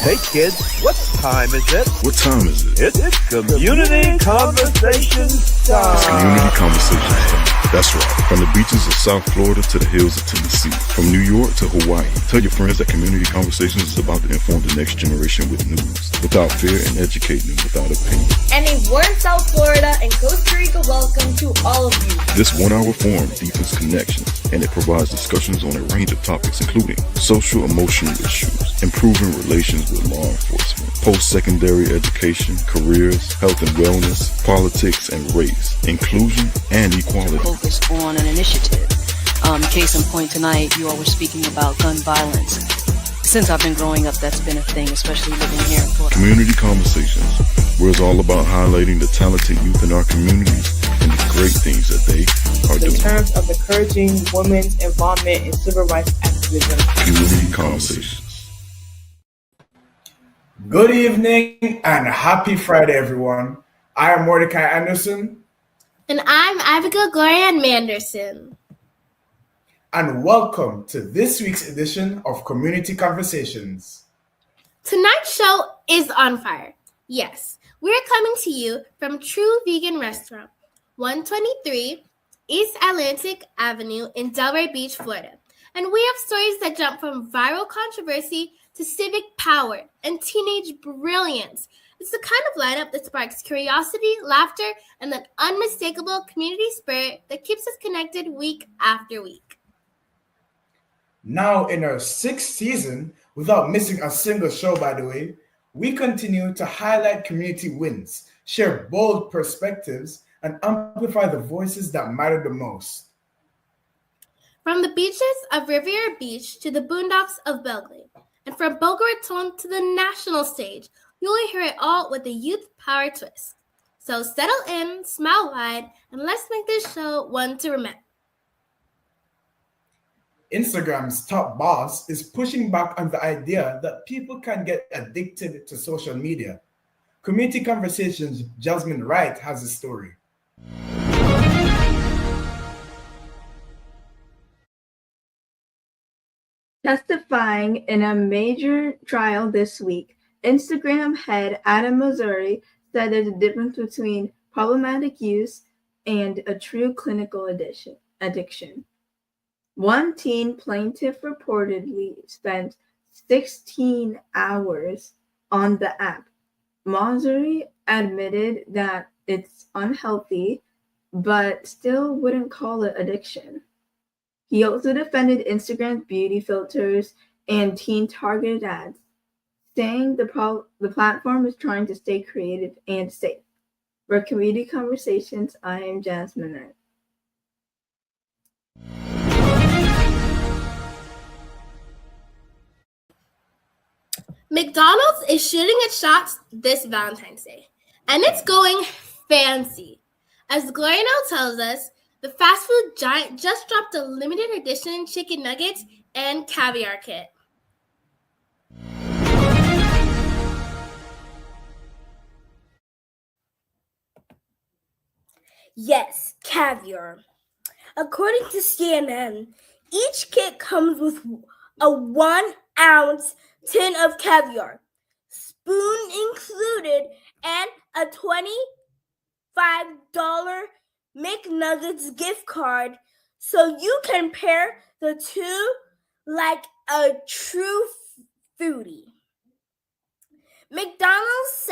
Hey kids, what time is it? What time is it? It's Community Conversations time. It's Community Conversations time. That's right. From the beaches of South Florida to the hills of Tennessee. From New York to Hawaii. Tell your friends that Community Conversations is about to inform the next generation with news, without fear, and educating them without opinion. And a warm South Florida and Costa Rica welcome to all of you. This 1 hour forum deepens connections, and it provides discussions on a range of topics including social emotional issues, improving relations with law enforcement, post-secondary education, careers, health and wellness, politics and race, inclusion and equality. Focus on an initiative. Case in point tonight, you all were speaking about gun violence. Since I've been growing up, that's been a thing, especially living here in Florida. Community Conversations, where it's all about highlighting the talented youth in our communities and the great things that they are doing. In terms of encouraging women's involvement in civil rights activism. Community Conversations. Good evening and happy Friday, everyone. I am Mordecai Anderson. And I'm Abigail Gloria Manderson. And welcome to this week's edition of Community Conversations. Tonight's show is on fire. Yes, we're coming to you from True Vegan Restaurant, 123 East Atlantic Avenue in Delray Beach, Florida. And we have stories that jump from viral controversy to civic power and teenage brilliance. It's the kind of lineup that sparks curiosity, laughter, and that unmistakable community spirit that keeps us connected week after week. Now in our 6th season, without missing a single show, by the way, we continue to highlight community wins, share bold perspectives, and amplify the voices that matter the most. From the beaches of Riviera Beach to the boondocks of Belgrade, and from Boca Raton to the national stage, you will hear it all with a youth power twist. So settle in, smile wide, and let's make this show one to remember. Instagram's top boss is pushing back on the idea that people can get addicted to social media. Community Conversations' Jasmine Wright has a story. Testifying in a major trial this week, Instagram head Adam Mosseri said there's a difference between problematic use and a true clinical addiction. One teen plaintiff reportedly spent 16 hours on the app. Mosseri admitted that it's unhealthy, but still wouldn't call it addiction. He also defended Instagram's beauty filters and teen-targeted ads, saying the platform is trying to stay creative and safe. For Community Conversations, I am Jasmine Wright. McDonald's is shooting its shots this Valentine's Day, and it's going fancy. As Gloria now tells us, the fast food giant just dropped a limited edition chicken nuggets and caviar kit. Yes, caviar. According to CNN, each kit comes with a 1-ounce tin of caviar, spoon included, and a $25 McNuggets gift card, so you can pair the two like a true foodie. McDonald's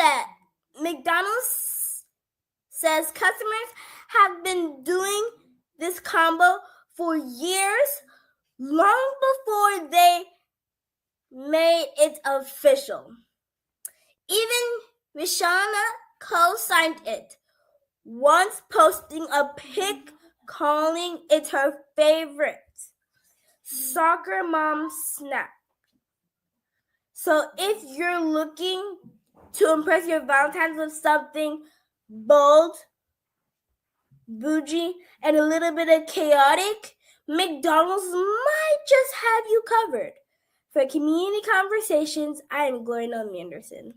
says customers have been doing this combo for years, long before they made it official. Even Rishana co-signed it, once posting a pic calling it her favorite soccer mom snack. So if you're looking to impress your Valentine's with something bold, bougie, and a little bit of chaotic, McDonald's might just have you covered. For Community Conversations, I am Gloria Manderson.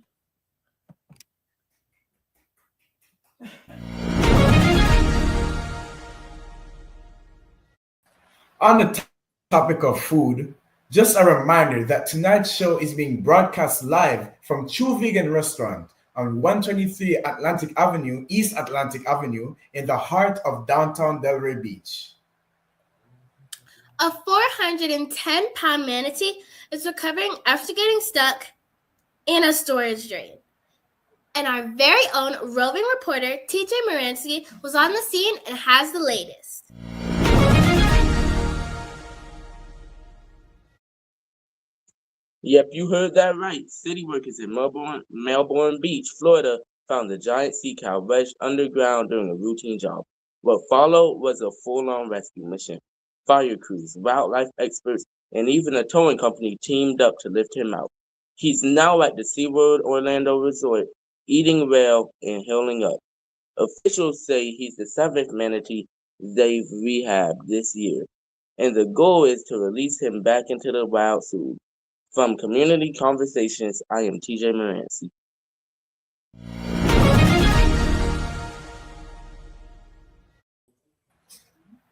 On the topic of food, Just a reminder that tonight's show is being broadcast live from True Vegan Restaurant on 123 Atlantic Avenue, East Atlantic Avenue, in the heart of downtown Delray Beach. A 410-pound manatee is recovering after getting stuck in a storage drain. And our very own roving reporter, TJ Moransky, was on the scene and has the latest. Yep, you heard that right. City workers in Melbourne Beach, Florida, found the giant sea cow wedged underground during a routine job. What followed was a full-on rescue mission. Fire crews, wildlife experts, and even a towing company teamed up to lift him out. He's now at the SeaWorld Orlando Resort, eating well and healing up. Officials say he's the seventh manatee they've rehabbed this year, and the goal is to release him back into the wild soon. From Community Conversations, I am TJ Moransky.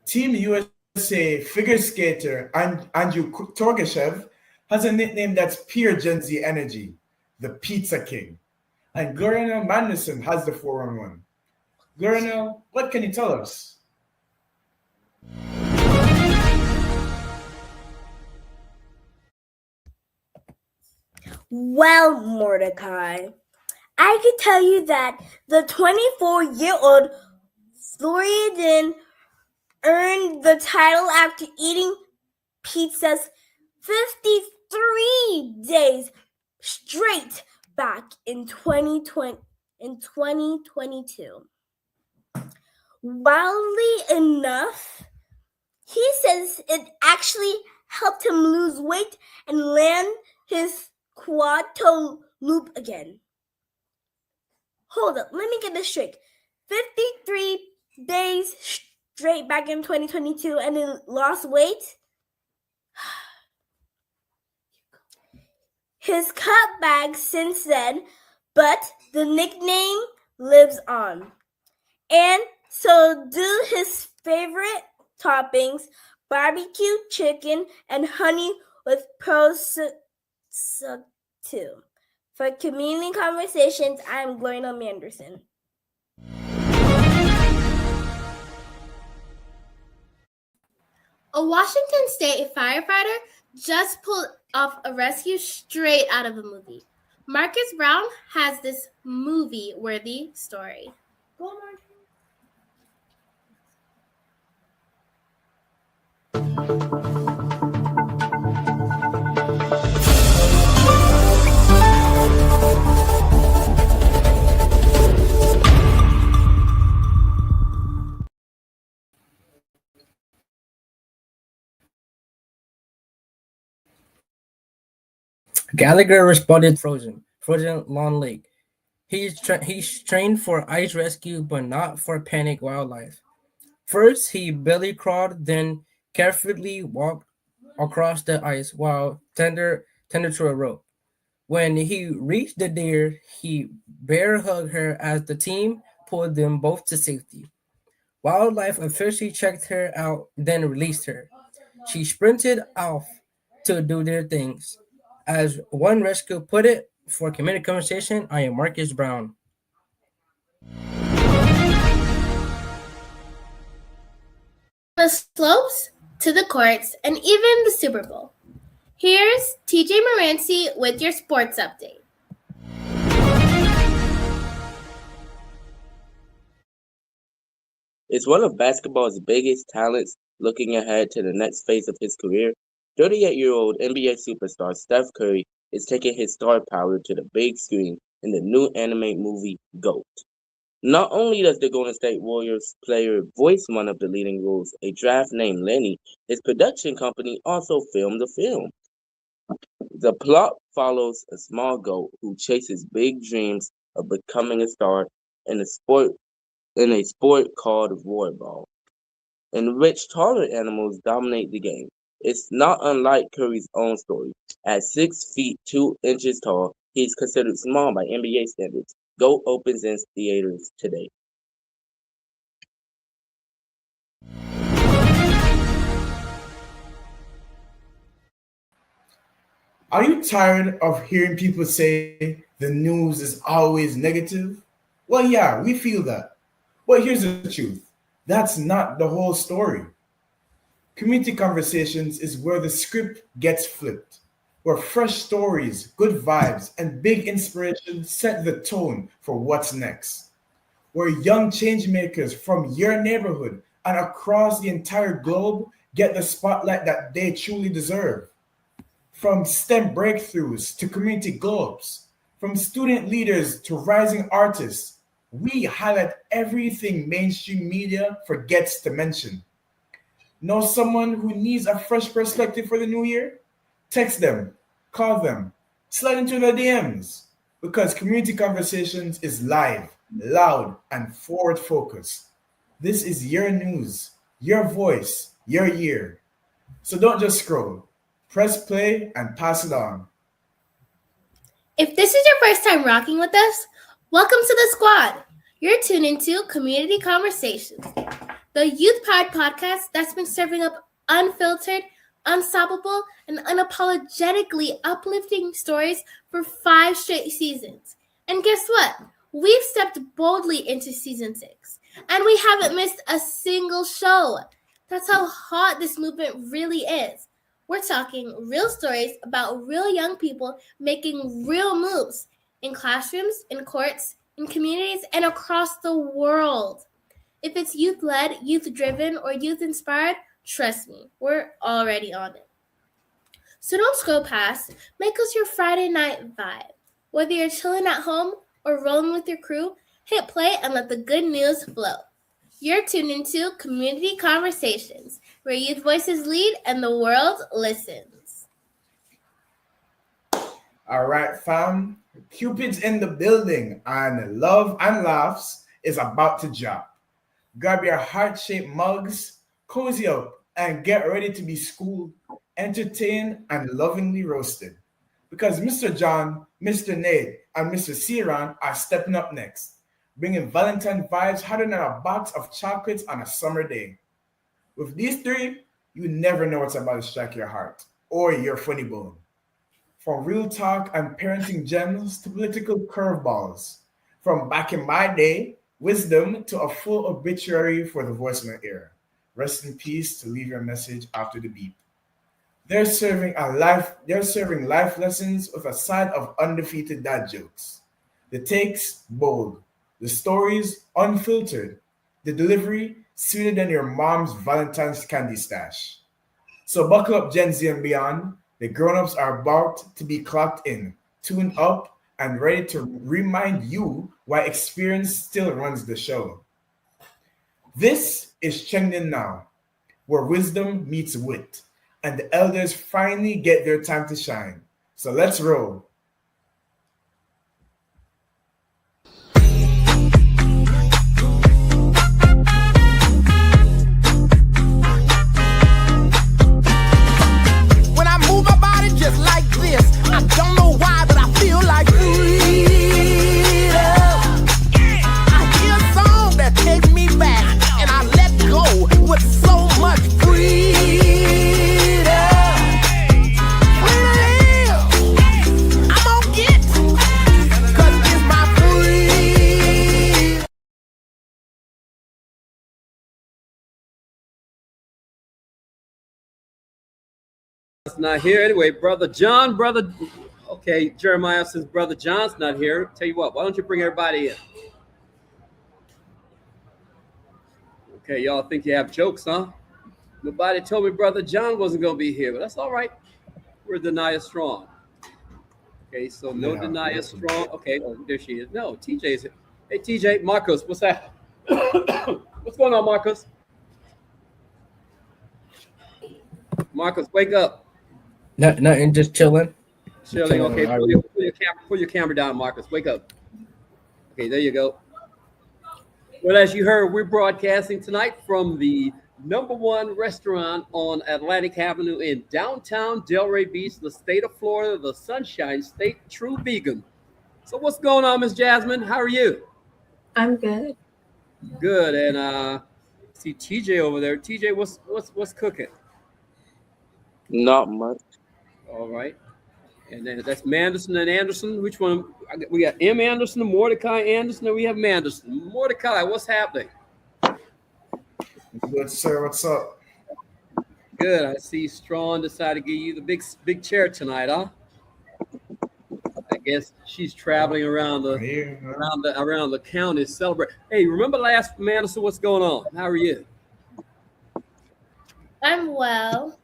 Team USA figure skater Andrew Torgashev has a nickname that's pure Gen Z energy, the Pizza King. And Glorinel Manderson has the 4-on-1. Glorinel, what can you tell us? Well, Mordecai, I can tell you that the 24-year-old Floridian earned the title after eating pizzas 53 days straight back in 2022. Wildly enough, he says it actually helped him lose weight and land his quad toe loop again. Hold up, let me get this straight. 53 days straight back in 2022 and he lost weight? His cut back since then, but the nickname lives on. And so do his favorite toppings, barbecue chicken and honey with prosciutto too. For Community Conversations, I'm Gloria Manderson. A Washington State firefighter just pulled off a rescue straight out of a movie. Marcus Brown has this movie-worthy story. Go on, Marcus. Gallagher responded frozen Long Lake. He's trained for ice rescue, but not for panic wildlife. First, he belly crawled, then carefully walked across the ice while tender to a rope. When he reached the deer, he bear hugged her as the team pulled them both to safety. Wildlife officially checked her out, then released her. She sprinted off to do their things. As one rescue put it, for Community Conversation, I am Marcus Brown. The slopes to the courts and even the Super Bowl. Here's TJ Moransky with your sports update. It's one of basketball's biggest talents looking ahead to the next phase of his career. 38-year-old NBA superstar Steph Curry is taking his star power to the big screen in the new anime movie GOAT. Not only does the Golden State Warriors player voice one of the leading roles, a draft named Lenny, his production company also filmed the film. The plot follows a small goat who chases big dreams of becoming a star in a sport called Roarball, in which taller animals dominate the game. It's not unlike Curry's own story. At 6 feet 2 inches tall, he's considered small by NBA standards. GOAT opens in theaters today. Are you tired of hearing people say the news is always negative? Well, yeah, we feel that. But here's the truth, that's not the whole story. Community Conversations is where the script gets flipped, where fresh stories, good vibes, and big inspiration set the tone for what's next, where young changemakers from your neighborhood and across the entire globe get the spotlight that they truly deserve. From STEM breakthroughs to community glows, from student leaders to rising artists, we highlight everything mainstream media forgets to mention. Know someone who needs a fresh perspective for the new year? Text them, call them, slide into their DMs, because Community Conversations is live, loud, and forward focused. This is your news, your voice, your year. So don't just scroll. Press play and pass it on. If this is your first time rocking with us, welcome to the squad. You're tuned into Community Conversations, the youth-powered podcast that's been serving up unfiltered, unstoppable, and unapologetically uplifting stories for 5 straight seasons. And guess what? We've stepped boldly into season 6, and we haven't missed a single show. That's how hot this movement really is. We're talking real stories about real young people making real moves in classrooms, in courts, in communities, and across the world. If it's youth-led, youth-driven, or youth-inspired, trust me, we're already on it. So don't scroll past. Make us your Friday night vibe. Whether you're chilling at home or rolling with your crew, hit play and let the good news flow. You're tuned into Community Conversations, where youth voices lead and the world listens. All right, fam. Cupid's in the building, and Love and Laughs is about to drop. Grab your heart-shaped mugs, cozy up, and get ready to be schooled, entertained, and lovingly roasted. Because Mr. John, Mr. Nate, and Mr. Siran are stepping up next, bringing Valentine vibes hotter than a box of chocolates on a summer day. With these three, you never know what's about to strike your heart or your funny bone. From real talk and parenting gems to political curveballs. From back in my day, wisdom to a full obituary for the voicemail era. Rest in peace to leave your message after the beep. They're serving life lessons with a side of undefeated dad jokes. The takes bold, the stories unfiltered, the delivery sweeter than your mom's Valentine's candy stash. So buckle up, Gen Z and beyond. The grown-ups are about to be clocked in, tuned up, and ready to remind you why experience still runs the show. This is Chengnin Now, where wisdom meets wit, and the elders finally get their time to shine. So let's roll. When I move my body just like this, I don't know why, but I feel like freedom. I hear a song that takes me back, and I let go with so much freedom. Not here anyway. Okay, Jeremiah says Brother John's not here. Tell you what, why don't you bring everybody in? Okay, y'all think you have jokes, huh? Nobody told me Brother John wasn't going to be here, but that's all right. We're Denia Strong. Okay, so no Denia Strong. Okay, oh, there she is. No, TJ's here. Hey, TJ, Marcos, what's that? What's going on, Marcos? Marcos, wake up. Nothing, just chilling. Chilling. Okay, pull your camera down, Marcus. Wake up. Okay, there you go. Well, as you heard, we're broadcasting tonight from the #1 restaurant on Atlantic Avenue in downtown Delray Beach, the state of Florida, the Sunshine State, true vegan. So what's going on, Miss Jasmine? How are you? I'm good. Good. And see TJ over there. TJ, what's cooking? Not much. All right. And then that's Manderson and Anderson. Which one? We got M. Anderson and Mordecai Anderson, and we have Manderson. Mordecai, what's happening? Good, sir. What's up? Good. I see Strawn decided to give you the big chair tonight, huh? I guess she's traveling around the county celebrate. Hey, remember last Manderson? What's going on? How are you? I'm well.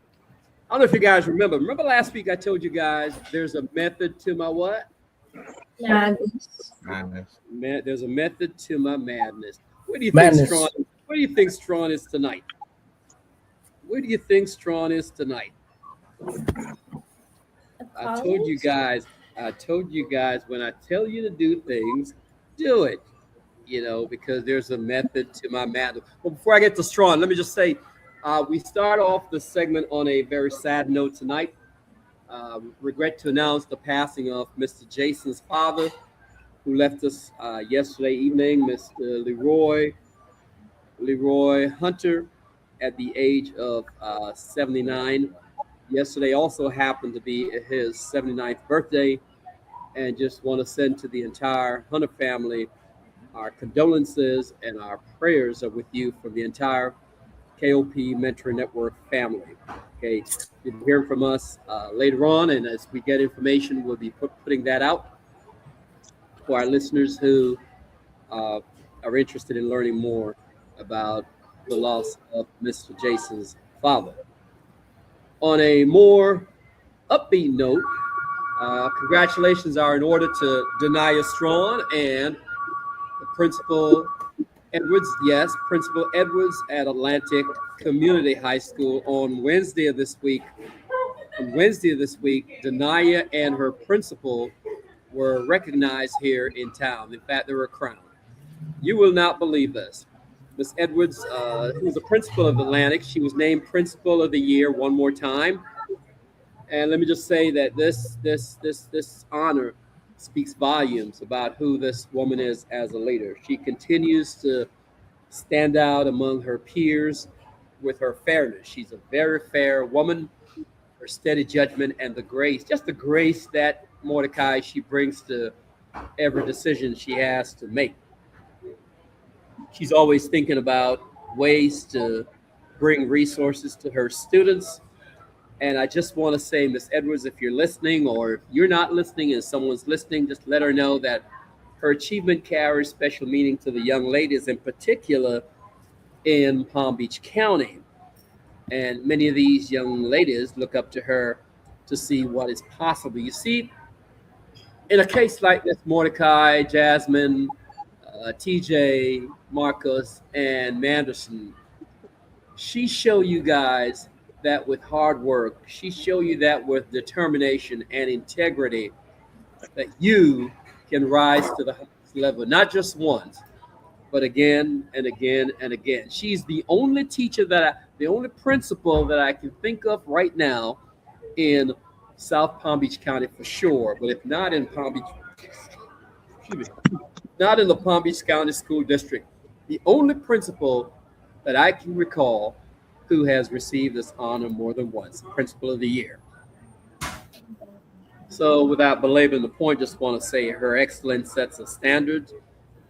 I don't know if you guys remember. Remember last week I told you guys there's a method to my what? Madness. There's a method to my madness. Where do you Madness. think Strawn? Where do you think Strawn is tonight? Where do you think Strawn is tonight? I told you guys when I tell you to do things, do it. You know, because there's a method to my madness. Well, before I get to Strawn, let me just say, we start off the segment on a very sad note tonight. Regret to announce the passing of Mr. Jason's father, who left us yesterday evening, Mr. Leroy Hunter, at the age of 79. Yesterday also happened to be his 79th birthday, and just want to send to the entire Hunter family our condolences, and our prayers are with you from the entire KOP Mentoring Network family. Okay, you'll be hearing from us later on, and as we get information, we'll be putting that out for our listeners who are interested in learning more about the loss of Mr. Jason's father. On a more upbeat note, congratulations are in order to Denia Strawn and the Principal Edwards. Yes, Principal Edwards at Atlantic Community High School on Wednesday of this week. On Wednesday of this week, Denia and her principal were recognized here in town. In fact, they were crowned. You will not believe this. Miss Edwards, who was the principal of Atlantic, she was named Principal of the Year one more time. And let me just say that this honor speaks volumes about who this woman is as a leader. She continues to stand out among her peers with her fairness. She's a very fair woman, her steady judgment and the grace, just the grace that Mordecai she brings to every decision she has to make. She's always thinking about ways to bring resources to her students. And I just want to say, Miss Edwards, if you're listening, or if you're not listening and someone's listening, just let her know that her achievement carries special meaning to the young ladies, in particular in Palm Beach County. And many of these young ladies look up to her to see what is possible. You see, in a case like this, Mordecai, Jasmine, TJ, Marcus, and Manderson, she show you guys that with hard work, she show you that with determination and integrity, that you can rise to the highest level, not just once, but again and again and again. She's the only teacher the only principal that I can think of right now in South Palm Beach County for sure, but if not in Palm Beach, not in the Palm Beach County School District, the only principal that I can recall who has received this honor more than once, Principal of the Year. So without belaboring the point, just want to say her excellence sets a standard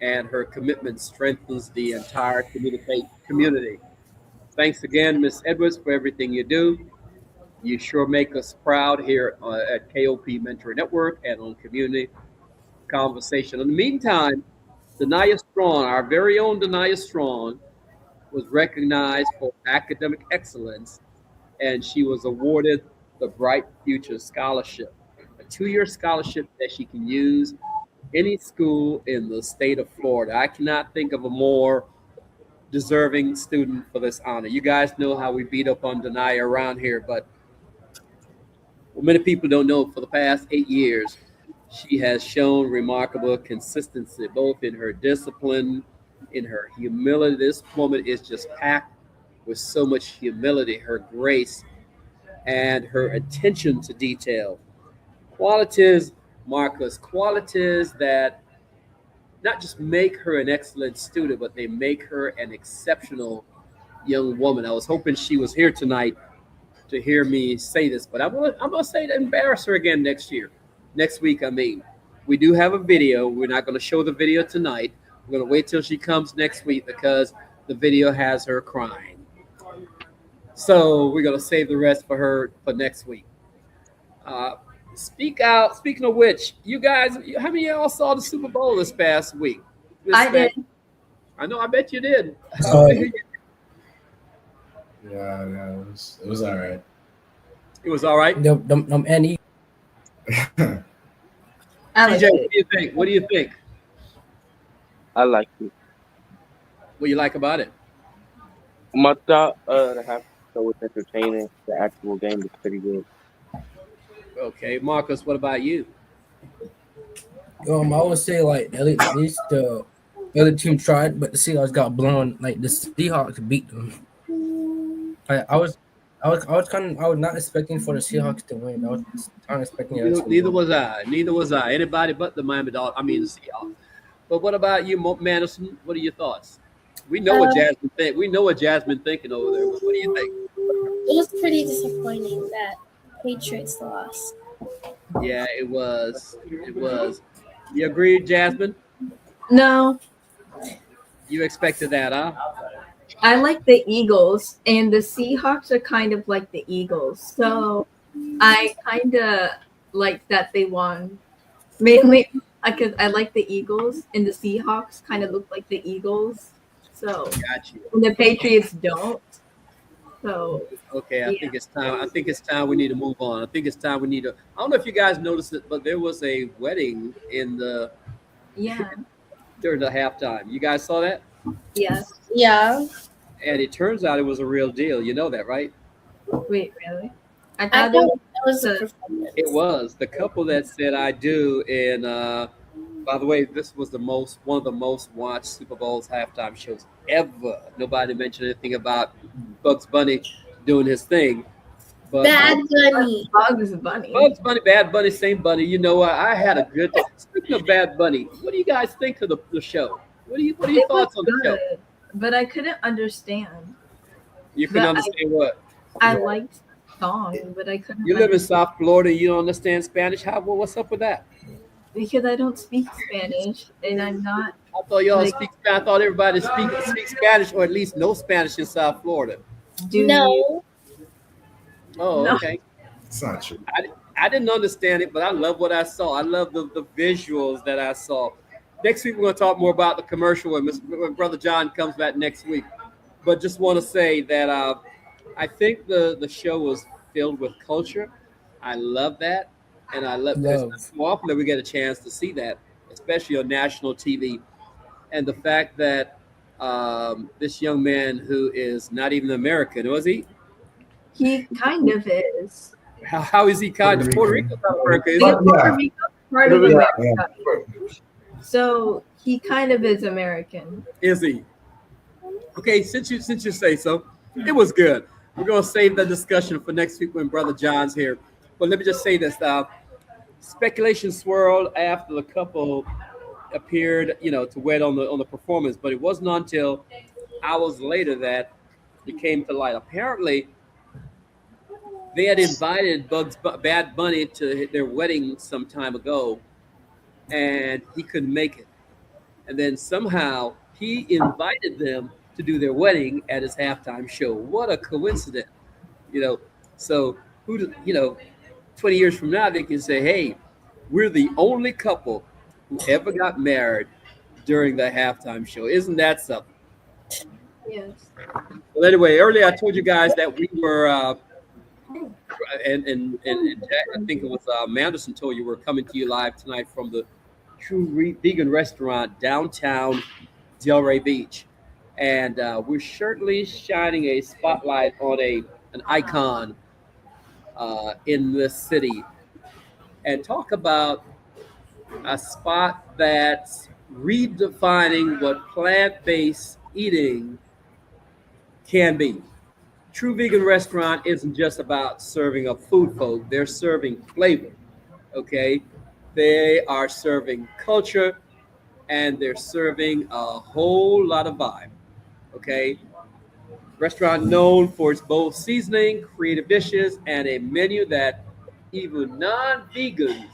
and her commitment strengthens the entire community. Thanks again, Ms. Edwards, for everything you do. You sure make us proud here at KOP Mentoring Network and on Community Conversation. In the meantime, Denia Strawn, our very own Denia Strawn, was recognized for academic excellence, and she was awarded the Bright Future Scholarship, a 2-year scholarship that she can use any school in the state of Florida. I cannot think of a more deserving student for this honor. You guys know how we beat up on Denia around here, but what many people don't know, for the past 8 years, she has shown remarkable consistency, both in her discipline, in her humility. This woman is just packed with so much humility, her grace, and her attention to detail. Qualities, Marcus, qualities that not just make her an excellent student, but they make her an exceptional young woman. I was hoping she was here tonight to hear me say this, but I'm gonna say to embarrass her again next week. I mean, we do have a video. We're not gonna show the video tonight. We're gonna wait till she comes next week because the video has her crying. So we're gonna save the rest for her for next week. Speak out. Speaking of which, you guys, how many of y'all saw the Super Bowl this past week? I did. I know. I bet you did. Yeah, it was all right. It was all right. Andy. TJ, what do you think? What do you think? I like it. What do you like about it? I thought the half show was entertaining. The actual game was pretty good. Okay, Marcus, what about you? I would say like at least the other team tried, but the Seahawks got blown. Like the Seahawks beat them. I was not expecting for the Seahawks to win. I was kind of expecting it. Neither was I. Anybody but the Miami Dolphins. I mean the Seahawks. But what about you, Madison? What are your thoughts? We know what Jasmine think. We know what Jasmine thinking over there. But what do you think? It was pretty disappointing that Patriots lost. Yeah, it was. It was. You agree, Jasmine? No, You expected that, huh? I like the Eagles, and the Seahawks are kind of like the Eagles. So I kind of like that they won. Mainly because I like the Eagles, and the Seahawks kind of look like the Eagles. So Got you. and the Patriots don't. So Okay, I think it's time. I think it's time we need to move on. I think it's time we need to. I don't know if you guys noticed it, but there was a wedding in the yeah, during the halftime. You guys saw that? yes. Yeah. And it turns out it was a real deal. You know that, right? Wait, really? I I thought thought it that was a was performance. It was the couple that said "I do." And by the way, this was one of the most watched Super Bowl's halftime shows ever. Nobody mentioned anything about Bugs Bunny doing his thing, but Bad Bunny. Bugs Bunny. Bugs Bunny, Bad Bunny, same Bunny. You know what? I had a good. Speaking of Bad Bunny, what do you guys think of the show? What are your It thoughts was on the show? good, but I couldn't understand. You can But understand what? I liked the song, but I couldn't. You live in understand South Florida. You don't understand Spanish. What's up with that? because I don't speak Spanish, and I'm not. I thought y'all Like- speak. I thought everybody speaks Spanish or at least know Spanish in South Florida. Do you? No. Oh, No. okay. It's not true. I didn't understand it, but I love what I saw. I love the visuals that I saw. Next week, we're going to talk more about the commercial when Brother John comes back next week. But just want to say that I think the show was filled with culture. I love that. And I love Love. it's more often that we get a chance to see that, especially on national TV. And the fact that this young man who is not even American, was he? He kind of is. How is he kind of Puerto Rico? America, is He's it? Puerto Rico, part of Yeah, America. yeah. So he kind of is American. Is he? Okay, since you say so, it was good. We're gonna save the discussion for next week when Brother John's here. But let me just say this: speculation swirled after the couple appeared, to wed on the performance, but it wasn't until hours later that it came to light. Apparently, they had invited Bad Bunny to their wedding some time ago, and he couldn't make it. And then somehow he invited them to do their wedding at his halftime show. What a coincidence, So 20 years from now, they can say, hey, we're the only couple who ever got married during the halftime show. Isn't that something? Yes. Well, anyway, earlier I told you guys that we were, and Jack, I think it was Manderson told you we're coming to you live tonight from the True Vegan Restaurant downtown Delray Beach. And we're certainly shining a spotlight on an icon in this city, and talk about a spot that's redefining what plant-based eating can be. True Vegan Restaurant isn't just about serving up food, folk. They're serving flavor, okay? They are serving culture, and they're serving a whole lot of vibe, okay? Restaurant known for its bold seasoning, creative dishes, and a menu that even non-vegans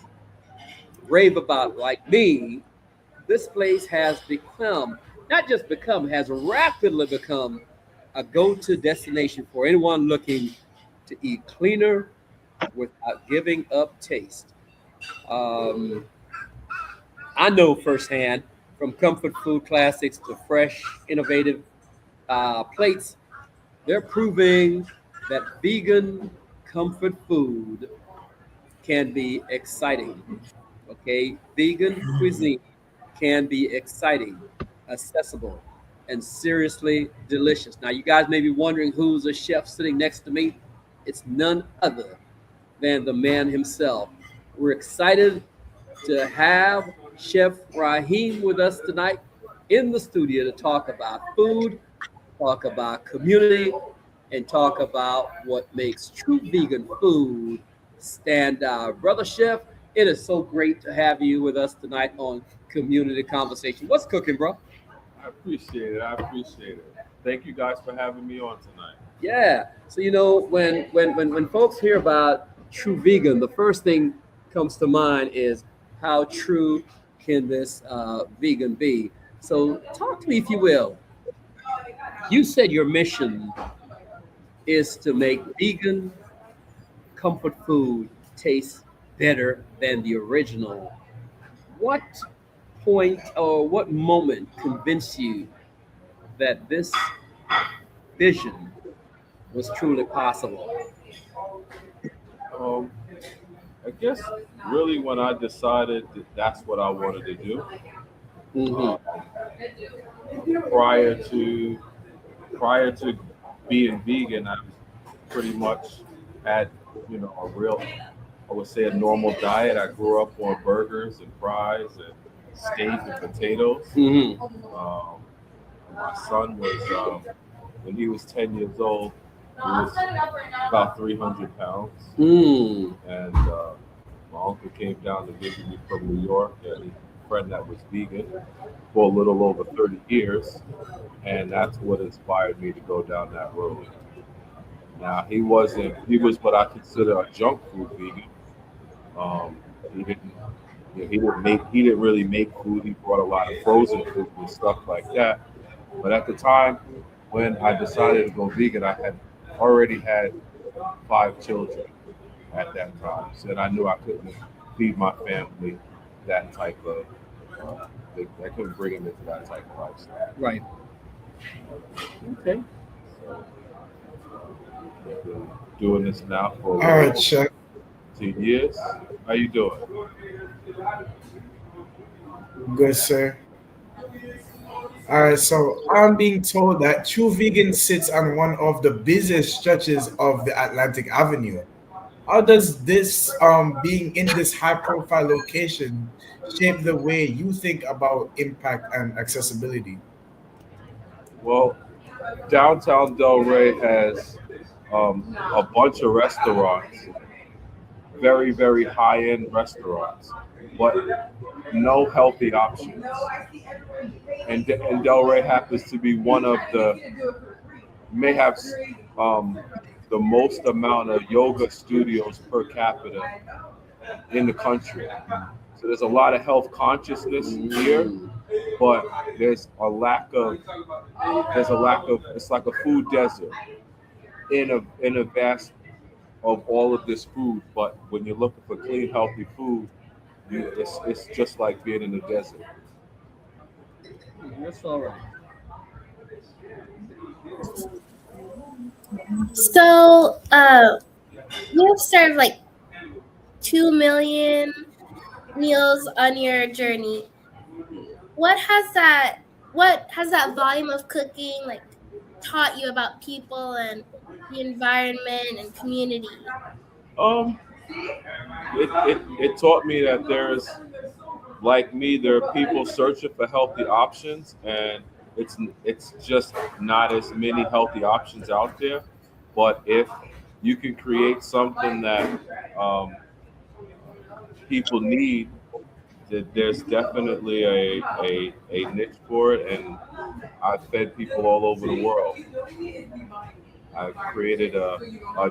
rave about like me. This place has become, not just become, has rapidly become a go-to destination for anyone looking to eat cleaner without giving up taste. Um, I know firsthand, from comfort food classics to fresh, innovative plates, they're proving that vegan comfort food can be exciting. Okay, vegan cuisine can be exciting, accessible, and seriously delicious. Now, you guys may be wondering who's a chef sitting next to me. It's none other than the man himself. We're excited to have Chef Raheem with us tonight in the studio to talk about food, talk about community, and talk about what makes true vegan food stand out. Brother Chef, it is so great to have you with us tonight on Community Conversation. What's cooking, bro? I appreciate it. I appreciate it. Thank you guys for having me on tonight. Yeah. So when folks hear about true vegan, the first thing comes to mind is how true can this vegan be? So talk to me, if you will. You said your mission is to make vegan comfort food taste better than the original. What point or what moment convinced you that this vision was truly possible? I guess really when I decided that that's what I wanted to do. Prior to being vegan, I pretty much had a real, I would say, a normal diet. I grew up on burgers and fries and steak and potatoes. My son was when he was 10 years old, he was about 300 pounds. And my uncle came down to visit me from New York, and a friend that was vegan for a little over 30 years. And that's what inspired me to go down that road. Now, he was what I consider a junk food vegan. He didn't really make food. He brought a lot of frozen food and stuff like that. But at the time when I decided to go vegan, I had already had 5 children at that time. So I knew I couldn't feed my family that type of, I couldn't bring them into that type of lifestyle. Right. Okay. So, I've been doing this now for All right, Chef. 10 years. How you doing? Good, sir. All right, so I'm being told that True Vegan sits on one of the busiest stretches of the Atlantic Avenue. How does this being in this high-profile location shape the way you think about impact and accessibility? Well, downtown Delray has a bunch of restaurants, very, very high-end restaurants, but no healthy options. And Delray happens to be one of may have the most amount of yoga studios per capita in the country. So there's a lot of health consciousness here, but there's a lack of, it's like a food desert in a vast of all of this food. But when you're looking for clean, healthy food, it's just like being in the desert. That's all right. So, you've served like 2 million meals on your journey. What has that volume of cooking like taught you about people and the environment and community? It taught me that there's, like me, there are people searching for healthy options, and it's just not as many healthy options out there. But if you can create something that people need, that there's definitely a niche for it, and I've fed people all over the world. I've created a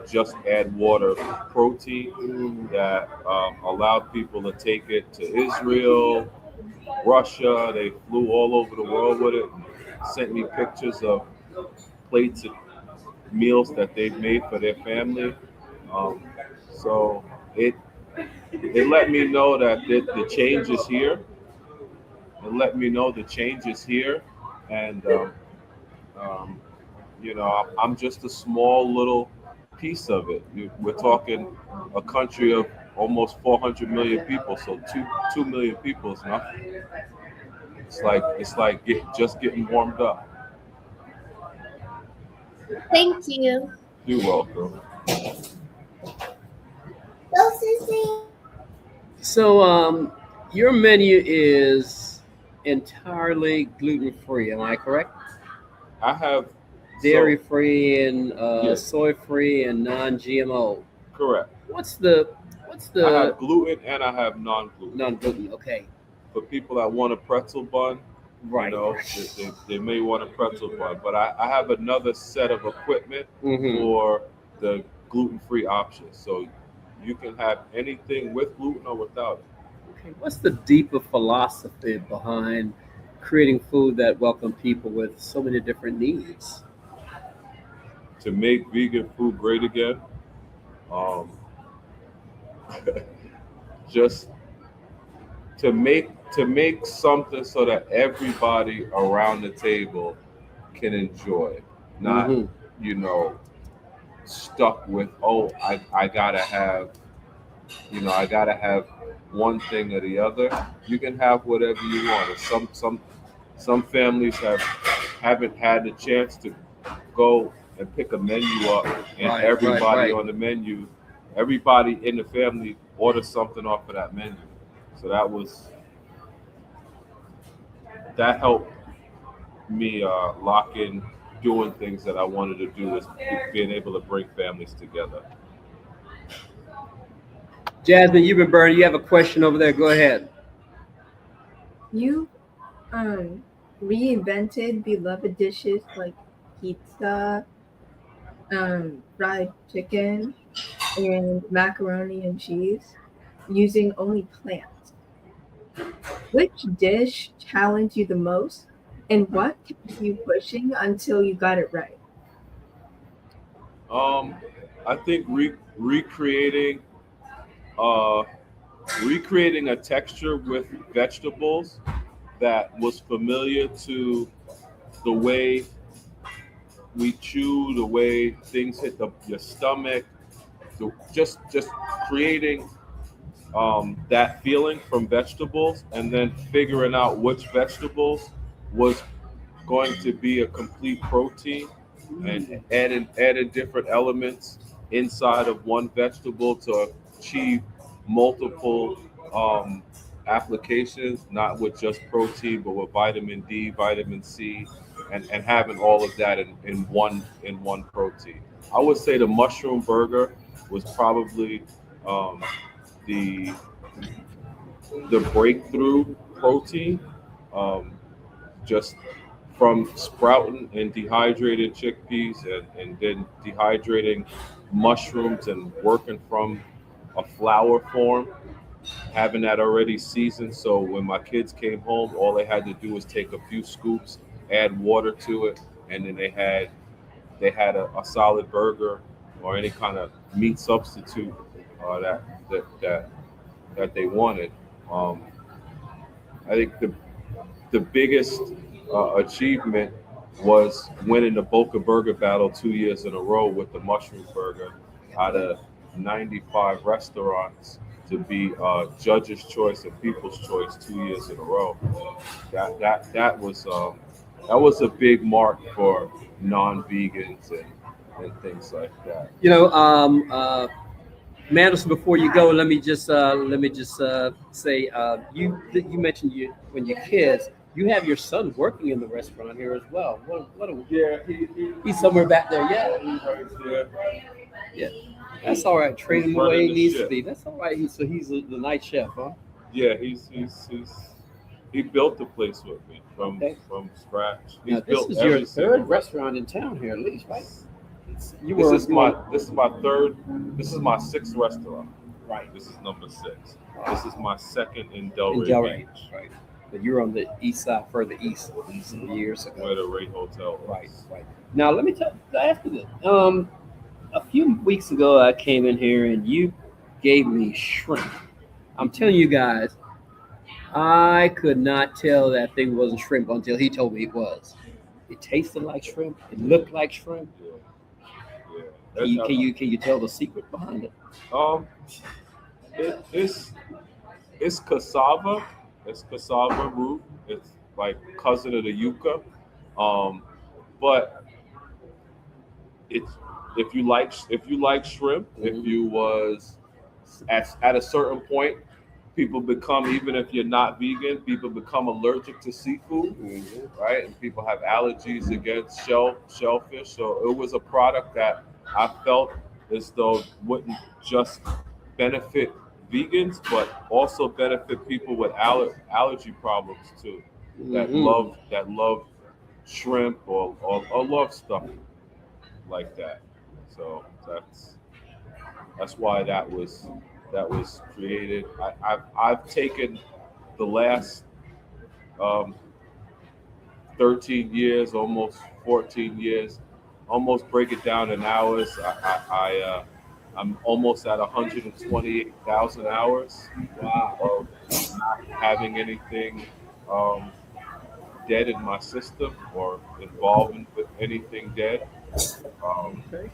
just add water protein that allowed people to take it to Israel, Russia. They flew all over the world with it, sent me pictures of plates and meals that they've made for their family. So it let me know that the change is here. It let me know the change is here, and I'm just a small little piece of it. We're talking a country of almost 400 million people, so 2 million people is nothing. It's like just getting warmed up. Thank you. You're welcome. So, your menu is entirely gluten-free, am I correct? I have dairy-free and yes. soy-free and non-GMO. Correct. What's the? I have gluten and I have non-gluten. Non-gluten, okay. For people that want a pretzel bun, right? They may want a pretzel bun, but I have another set of equipment for the gluten-free option. So you can have anything with gluten or without it. Okay. What's the deeper philosophy behind creating food that welcome people with so many different needs? To make vegan food great again, just to make something so that everybody around the table can enjoy, not stuck with I gotta have one thing or the other. You can have whatever you want. Some families haven't had the chance to go and pick a menu up, and everybody on the menu, everybody in the family orders something off of that menu. So that helped me lock in doing things that I wanted to do, is being able to bring families together. Jasmine, you've been burning. You have a question over there. Go ahead. You reinvented beloved dishes like pizza, fried chicken, and macaroni and cheese using only plants. Which dish challenged you the most, and what kept you pushing until you got it right? I think recreating a texture with vegetables that was familiar to the way we chew, the way things hit your stomach, just creating that feeling from vegetables, and then figuring out which vegetables was going to be a complete protein, and adding different elements inside of one vegetable to achieve multiple applications, not with just protein, but with vitamin D, vitamin C, and having all of that in one protein. I would say the mushroom burger was probably the breakthrough protein, just from sprouting and dehydrated chickpeas and then dehydrating mushrooms and working from a flour form, having that already seasoned. So when my kids came home, all they had to do was take a few scoops, add water to it, and then they had a solid burger or any kind of meat substitute that they wanted. I think the biggest achievement was winning the Boca Burger Battle 2 years in a row with the mushroom burger out of 95 restaurants, to be Judge's Choice and People's Choice 2 years in a row. That was a big mark for non-vegans and things like that. Mandelson, before you go, let me just say, you mentioned when your kids, you have your son working in the restaurant here as well. He's somewhere back there. Yeah. That's all right. Train him the way he needs to be. That's all right. He's the night chef, huh? Yeah, he He built the place with me from Okay. scratch. He's Now, this built is your every single third restaurant in town here, at least, right? You This were is my third. This is my sixth restaurant. right This is number 6. This is my second in Delray in Delray, Beach, right? But you're on the east side, further east, some years ago. where the Ray Hotel was. Right. Now, let me ask you this. A few weeks ago, I came in here and you gave me shrimp. I'm telling you guys, I could not tell that thing wasn't shrimp until he told me it was. It tasted like shrimp. It looked like shrimp. Yeah. Can you tell the secret behind it? It's cassava. It's cassava root. It's like cousin of the yucca. But it's if you like shrimp, if you was at a certain point, people become, even if you're not vegan, people become allergic to seafood, right? And people have allergies against shellfish. So it was a product that I felt as though wouldn't just benefit vegans, but also benefit people with allergy problems too, that love shrimp or love stuff like that. So that's why that was created. I've taken the last 13 years, almost 14 years, almost break it down in hours. I'm almost at 128,000 hours of not having anything dead in my system or involved with anything dead. Okay.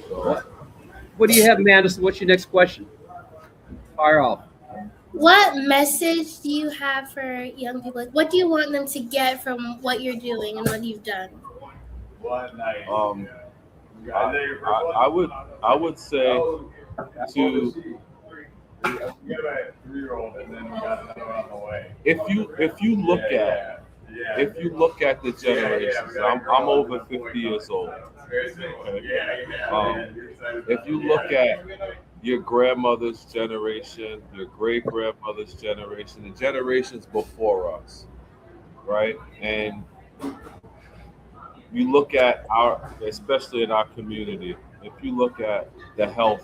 So, What do you have, Anderson? What's your next question? Fire off. What message do you have for young people? Like, what do you want them to get from what you're doing and what you've done? I would say to if you look at the generations, I'm over 50 years old. Okay? If you look at your grandmother's generation, your great grandmother's generation, the generations before us, right? And you look at especially in our community, if you look at the health,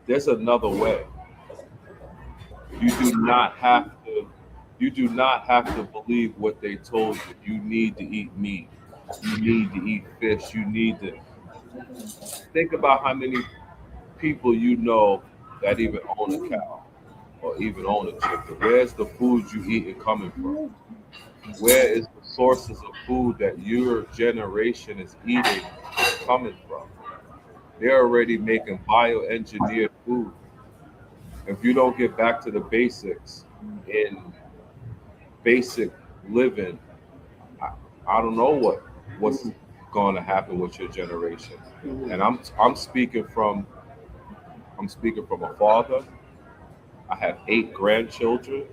there's another way. You do not have to believe what they told you. You need to eat meat. You need to eat fish. You need to think about how many people you know that even own a cow or even own a chicken. Where's the food you eating coming from? Where is the sources of food that your generation is eating coming from? They're already making bioengineered food. If you don't get back to the basics in basic living, I don't know what's going to happen with your generation. And I'm speaking from a father. I have 8 grandchildren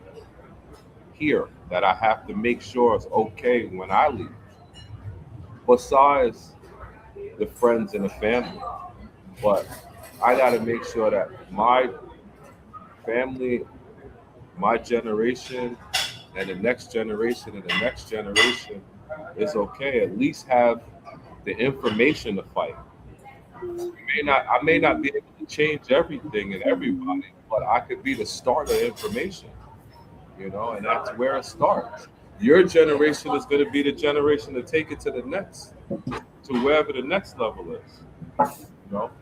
here that I have to make sure it's okay when I leave. Besides the friends and the family, but I got to make sure that my family, my generation, and the next generation and the next generation is okay. At least have the information to fight. I may not be able to change everything and everybody, but I could be the start of information. And that's where it starts. Your generation is going to be the generation to take it to the next, to wherever the next level is.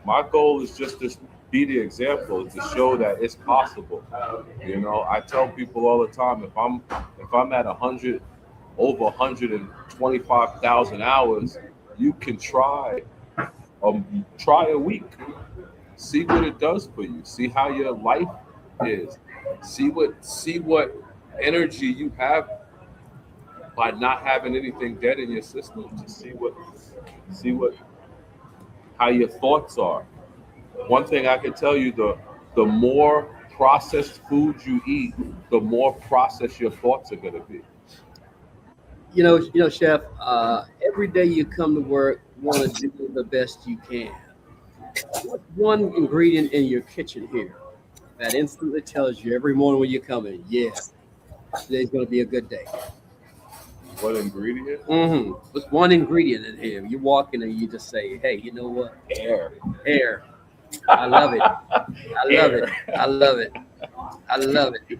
My goal is just to be the example, to show that it's possible. I tell people all the time, if I'm at over 125,000 hours, you can try a week. See what it does for you. See how your life is. See what energy you have by not having anything dead in your system. To see how your thoughts are. One thing I can tell you, the more processed food you eat, the more processed your thoughts are going to be. Chef, every day you come to work, want to do the best you can. What's one ingredient in your kitchen here that instantly tells you every morning when you're coming, yeah, today's going to be a good day. What ingredient? There's one ingredient in here. You walk in and you just say, hey, you know what? Air. Air. I love it. I love it. I love it. I love it.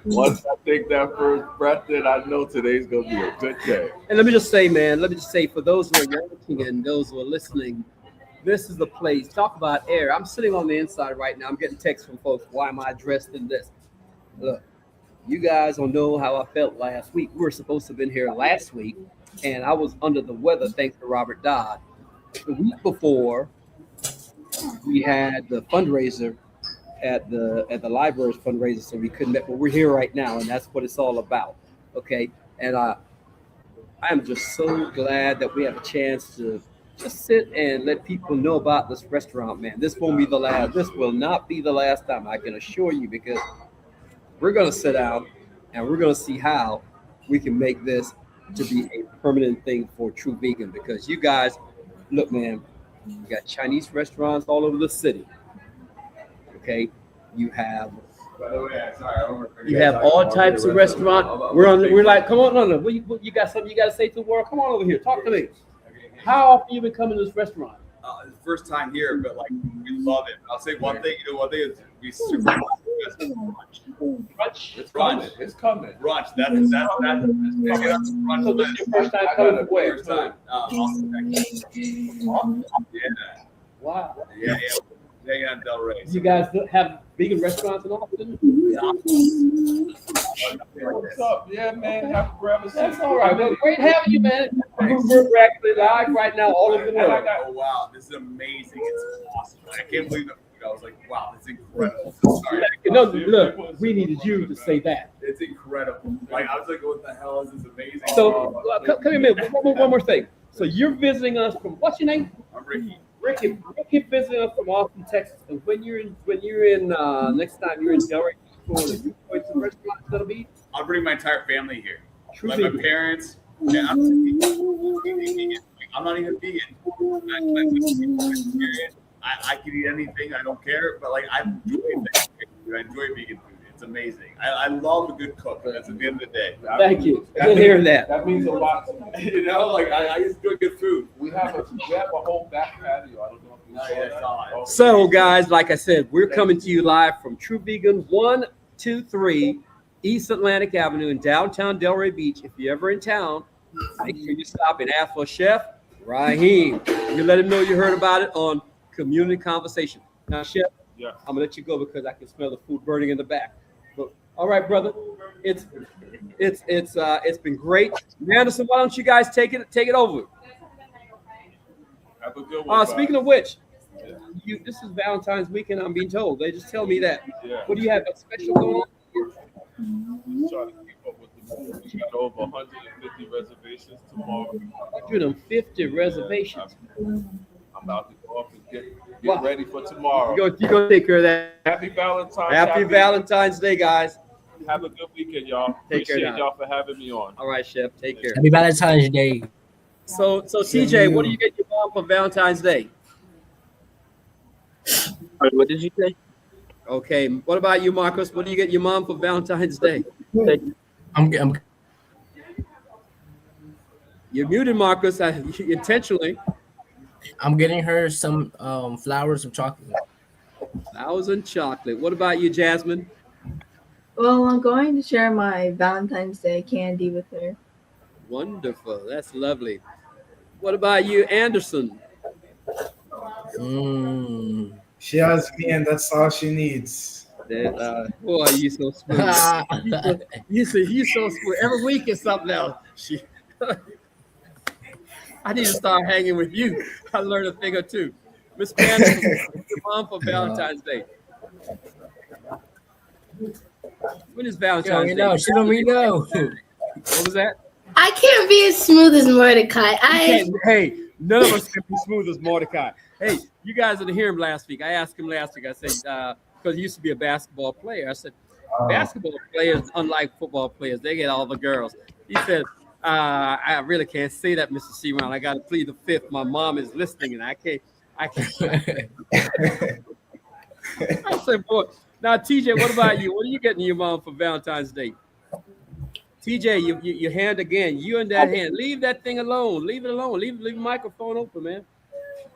Once I take that first breath in, I know today's going to be a good day. And let me just say, man, for those who are watching and those who are listening, this is the place. Talk about air. I'm sitting on the inside right now. I'm getting texts from folks. Why am I dressed in this? Look, you guys don't know how I felt last week. We were supposed to have been here last week, and I was under the weather thanks to Robert Dodd. The week before, we had the fundraiser at the library's fundraiser, so we couldn't. But we're here right now, and that's what it's all about. Okay, and I'm just so glad that we have a chance to just sit and let people know about this restaurant, man. This won't be the last. This will not be the last time, I can assure you, because we're going to sit down and we're going to see how we can make this to be a permanent thing for True Vegan. Because you guys, look, man, you got Chinese restaurants all over the city. Okay, you have all types of restaurants. We're like, come on, no. You got something you got to say to the world? Come on over here, talk to me. How often you been coming to this restaurant? It's the first time here, but like we love it. I'll say one thing. One thing is we super brunch. It's coming. It's coming. Brunch. That's brunch. So this is your first time coming to where? First time. Austin, Texas. Yeah. Wow. Yeah. Hanging out in Del Rey. You guys have vegan restaurants in Austin? What's up? Yeah, man. Have to grab a seat. That's all right. Well, great having you, man. We're actually live right now all over the world. Oh, wow. This is amazing. It's awesome. I can't believe it. I was like, wow, it's incredible. Sorry. No, look, we needed you to say that. It's incredible. Like, I was like, what the hell is this amazing? So, come here a minute. One more thing. So, you're visiting us from, what's your name? I'm Ricky. Ricky visiting us from Austin, Texas. And when you're in next time you're in Delray, Florida, you go to the restaurant that'll be? I'll bring my entire family here. True like vegan. My parents. Yeah, I'm not even vegan. I can eat anything. I don't care. But like, I enjoy things. I enjoy vegan food. It's amazing. I love a good cook. That's at the end of the day. Thank you. Good hearing that. That means a lot to me. You know, like I just enjoy good food. We have a whole back patio. I don't know if you saw that. So, guys, like I said, we're coming to you live from True Vegan 123 East Atlantic Avenue in downtown Delray Beach. If you're ever in town, make sure you stop and ask for Chef Raheem. You let him know you heard about it on Community Conversation. Now, Chef, yeah. I'm gonna let you go because I can smell the food burning in the back. But, all right, brother, it's been great. Anderson, why don't you guys take it over? Have a good one. Speaking of which, this is Valentine's weekend. I'm being told. They just tell me that. Yeah. What do you have? A special going on? Just trying to keep up with the move. We got over 150 reservations tomorrow. 150 reservations. I'm about to go up and get ready for tomorrow. You go take care of that. Happy Valentine's. Happy Valentine's Day, guys. Have a good weekend, y'all. Take care, Appreciate y'all for having me on. All right, Chef. Take care. Happy Valentine's Day. So TJ, what do you get your mom for Valentine's Day? What did you say? Okay. What about you, Marcus? What do you get your mom for Valentine's Day? I'm You're muted, Marcus. Intentionally. I'm getting her some flowers of chocolate. Flowers and chocolate. What about you, Jasmine? Well, I'm going to share my Valentine's Day candy with her. Wonderful. That's lovely. What about you, Anderson? She has me, and that's all she needs. Boy, you so smooth. you so smooth. Every week is something else. I need to start hanging with you. I learned a thing or two. Miss Anderson, your mom for Valentine's Day. When is Valentine's Day? No, she don't really know. What was that? I can't be as smooth as Mordecai. Hey, none of us can be smooth as Mordecai. Hey, you guys didn't hear him last week. I asked him last week. I said, because he used to be a basketball player. I said, basketball players, unlike football players, they get all the girls. He said, I really can't say that, Mr. C-Round. I got to plead the fifth. My mom is listening, and I can't. I said, boy, Now, TJ, what about you? What are you getting your mom for Valentine's Day? TJ, your hand again. You and that hand. Leave that thing alone. Leave it alone. Leave the microphone open, man.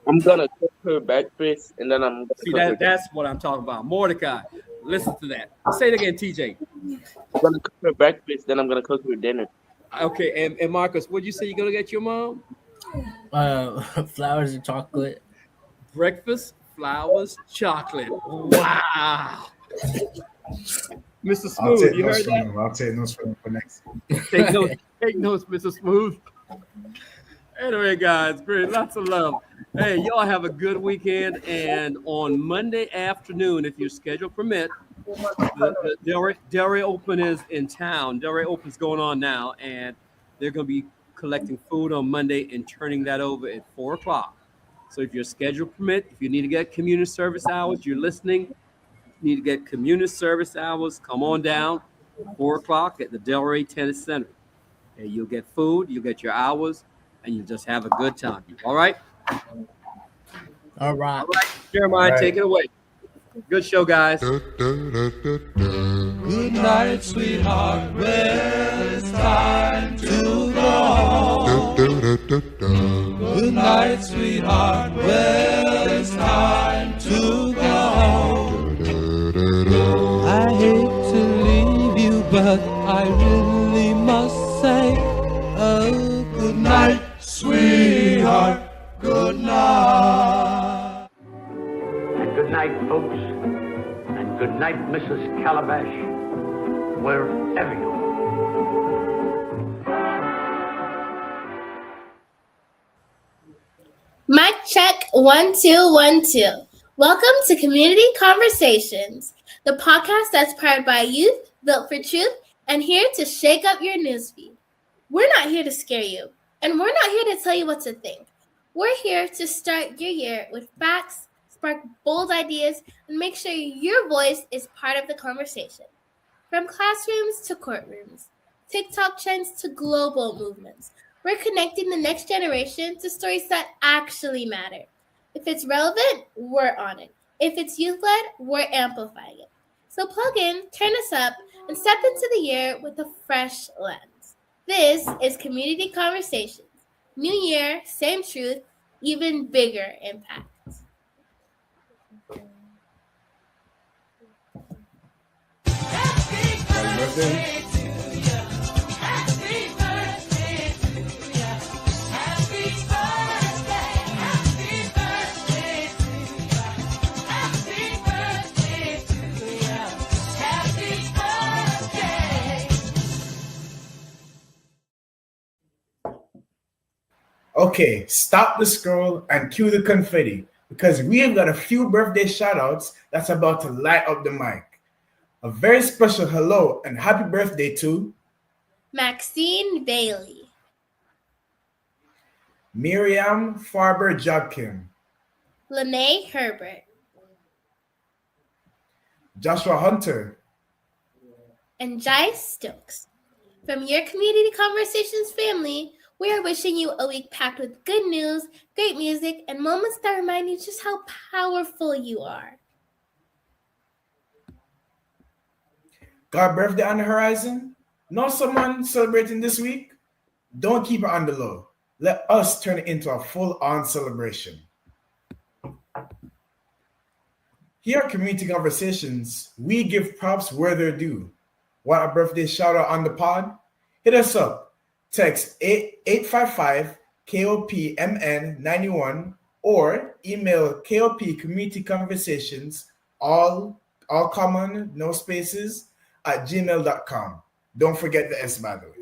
I'm gonna cook her breakfast, and then I'm gonna That's what I'm talking about. Mordecai, listen to that. Say it again, TJ. I'm gonna cook her breakfast, then I'm gonna cook her dinner. Okay, and Marcus, what'd you say you're gonna get your mom? Flowers and chocolate. Breakfast, flowers, chocolate. Wow. Mr. Smooth, you heard that? I'll take notes for next. Take notes, Mr. Smooth. Anyway, guys, great, lots of love. Hey, y'all have a good weekend. And on Monday afternoon, if your schedule permit, the Delray Open is in town. Delray Open is going on now, and they're going to be collecting food on Monday and turning that over at 4 o'clock. So if your schedule permit, if you need to get community service hours, you're listening, need to get community service hours, come on down, 4 o'clock at the Delray Tennis Center. And you'll get food, you'll get your hours, and you just have a good time. All right? All right. Jeremiah, take it away. Good show, guys. Good night, sweetheart. Well, it's time to go. Good night, sweetheart. Well, it's time to go. I hate to leave you, but I really must say, oh, good night, sweetheart. Good night. And good night, folks. And good night, Mrs. Calabash, wherever you are. Mic check 1 2 1 2. Welcome to Community Conversations, the podcast that's powered by youth, built for truth, and here to shake up your newsfeed. We're not here to scare you, and we're not here to tell you what to think. We're here to start your year with facts, spark bold ideas, and make sure your voice is part of the conversation. From classrooms to courtrooms, TikTok trends to global movements, we're connecting the next generation to stories that actually matter. If it's relevant, we're on it. If it's youth-led, we're amplifying it. So plug in, turn us up, and step into the year with a fresh lens. This is Community Conversations. New year, same truth, even bigger impact. Happy birthday. Okay, stop the scroll and cue the confetti because we have got a few birthday shout-outs that's about to light up the mic. A very special hello and happy birthday to Maxine Bailey, Miriam Farber-Jobkin, Lene Herbert, Joshua Hunter, and Jai Stokes. From your Community Conversations family, we are wishing you a week packed with good news, great music, and moments that remind you just how powerful you are. Got a birthday on the horizon? Know someone celebrating this week? Don't keep it on the low. Let us turn it into a full-on celebration. Here at Community Conversations, we give props where they're due. Want a birthday shout-out on the pod? Hit us up. Text 855-KOPMN91 or email KOP Community Conversations, all common, no spaces, @gmail.com. Don't forget the S, by the way.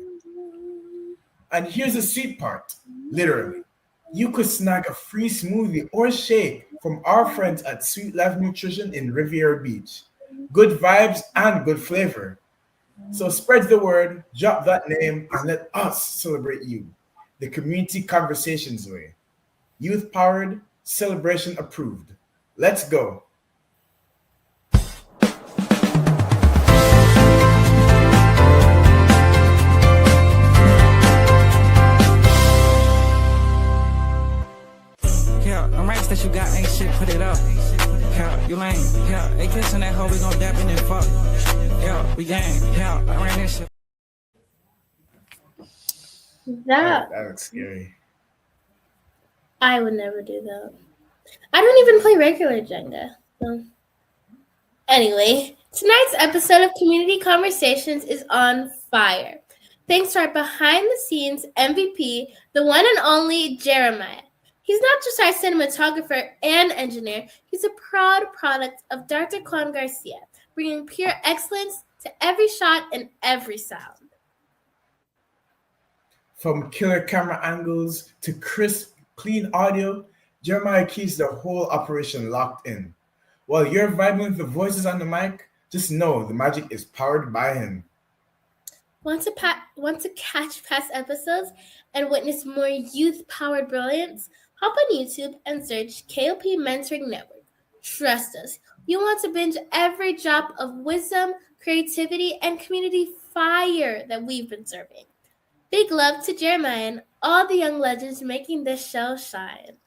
And here's the sweet part, literally. You could snag a free smoothie or shake from our friends at Sweet Life Nutrition in Riviera Beach. Good vibes and good flavor. So spread the word, drop that name, and let us celebrate you. The Community Conversations way. Youth-powered, celebration approved. Let's go. Yeah, I'm racks that you got ain't shit, put it up. Yeah, you lame. Yeah, they kissing that hoe, we gon' dap in We gang, yeah, I ran this shit. That looks scary. I would never do that. I don't even play regular Jenga. So. Anyway, tonight's episode of Community Conversations is on fire. Thanks to our behind-the-scenes MVP, the one and only Jeremiah. He's not just our cinematographer and engineer, he's a proud product of Dr. Juan Garcia, bringing pure excellence to every shot and every sound. From killer camera angles to crisp, clean audio, Jeremiah keeps the whole operation locked in. While you're vibing with the voices on the mic, just know the magic is powered by him. Want to catch past episodes and witness more youth-powered brilliance? Hop on YouTube and search KOP Mentoring Network. Trust us, you want to binge every drop of wisdom, creativity, and community fire that we've been serving. Big love to Jeremiah and all the young legends making this show shine.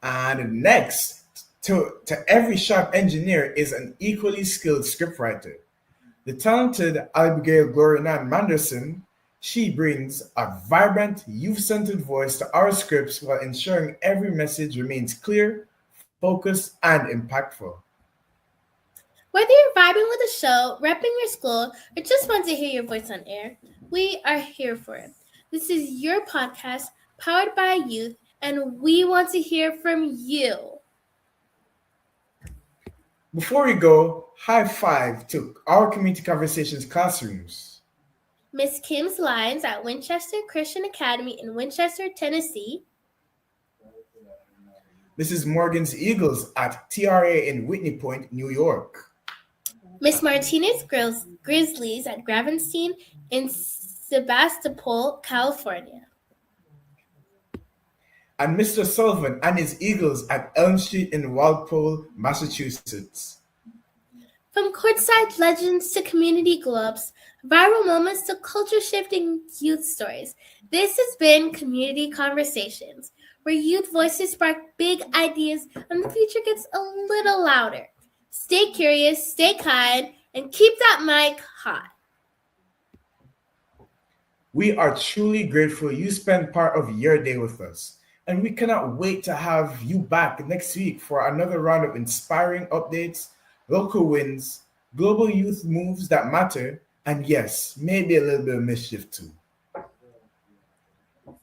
And next to every sharp engineer is an equally skilled scriptwriter. The talented Abigail Gloriana Manderson, she brings a vibrant, youth-centered voice to our scripts while ensuring every message remains clear, focused, and impactful. Whether you're vibing with a show, repping your school, or just want to hear your voice on air, we are here for it. This is your podcast, powered by youth, and we want to hear from you. Before we go, high five to our Community Conversations classrooms. Miss Kim's Lines at Winchester Christian Academy in Winchester, Tennessee. Mrs. Morgan's Eagles at TRA in Whitney Point, New York. Miss Martinez Grizzlies at Gravenstein in Sebastopol, California. And Mr. Sullivan and his Eagles at Elm Street in Walpole, Massachusetts. From courtside legends to community glow-ups, viral moments to culture-shifting youth stories, this has been Community Conversations, where youth voices spark big ideas and the future gets a little louder. Stay curious, stay kind, and keep that mic hot. We are truly grateful you spent part of your day with us. And we cannot wait to have you back next week for another round of inspiring updates, local wins, global youth moves that matter, and yes, maybe a little bit of mischief too.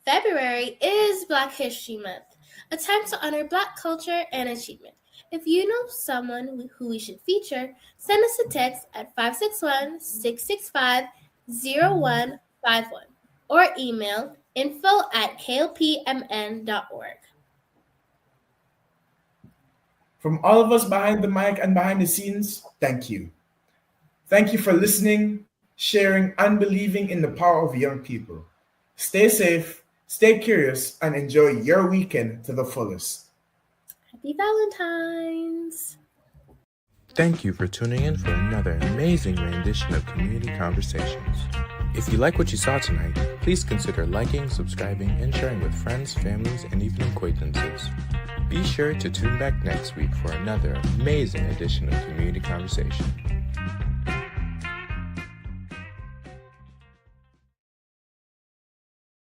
February is Black History Month, a time to honor Black culture and achievement. If you know someone who we should feature, send us a text at 561-665-0151 or email info@kopmn.org. From all of us behind the mic and behind the scenes, thank you. Thank you for listening, sharing, and believing in the power of young people. Stay safe, stay curious, and enjoy your weekend to the fullest. Happy Valentine's! Thank you for tuning in for another amazing rendition of Community Conversations. If you like what you saw tonight, please consider liking, subscribing, and sharing with friends, families, and even acquaintances. Be sure to tune back next week for another amazing edition of Community Conversation.